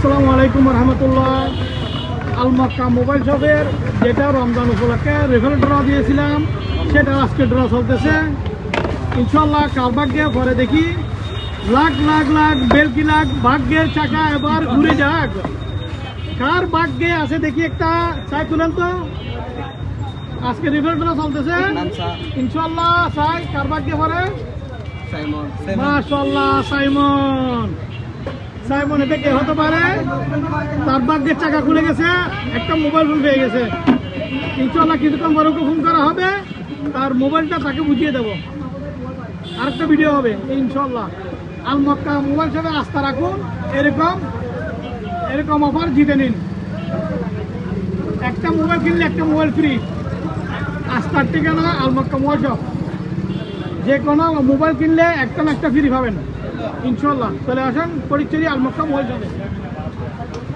আসসালামু আলাইকুম রহমতুল্লাহ। আল মক্কা মোবাইল শপের যেটা রমজান উপলক্ষে রেফারেল ড্র দিয়েছিলাম সেটা আজকে ড্র চলতেছে ইনশাল্লাহ। কার ভাগ্যে পরে দেখি লাখ লাখ লাখ বেলকি লাখ ভাগ্যের চাকা এবার ঘুরে যাক। কার ভাগ্যে আছে দেখি একটা চাই তুলেন তো। আজকে রেফারেল ড্র চলতেছে ইনশাল্লাহ। চাই কার ভাগ্যে পরে মাশাআল্লাহ সাইমন। সাইমন এটা কে হতে পারে? তার ভাগ্যের চাকা খুলে গেছে, একটা মোবাইল ফোন পেয়ে গেছে। ইনশাআল্লাহ কিছুক্ষণ পরে ওকে ফোন করা হবে, তার মোবাইলটা তাকে বুঝিয়ে দেবো। আরেকটা ভিডিও হবে ইনশাআল্লাহ। আল মক্কা মোবাইল শপে আস্থা রাখুন, এরকম অফার জিতে নিন। একটা মোবাইল কিনলে একটা মোবাইল ফ্রি। আস্থার ঠিকানা আল মক্কা মোবাইল শপ। যে কোনো মোবাইল কিনলে একটা না একটা ফ্রি পাবেন ইনশাআল্লাহ। চলে আসেন ফটিকছড়ি আল মক্কা মোবাইল শপে।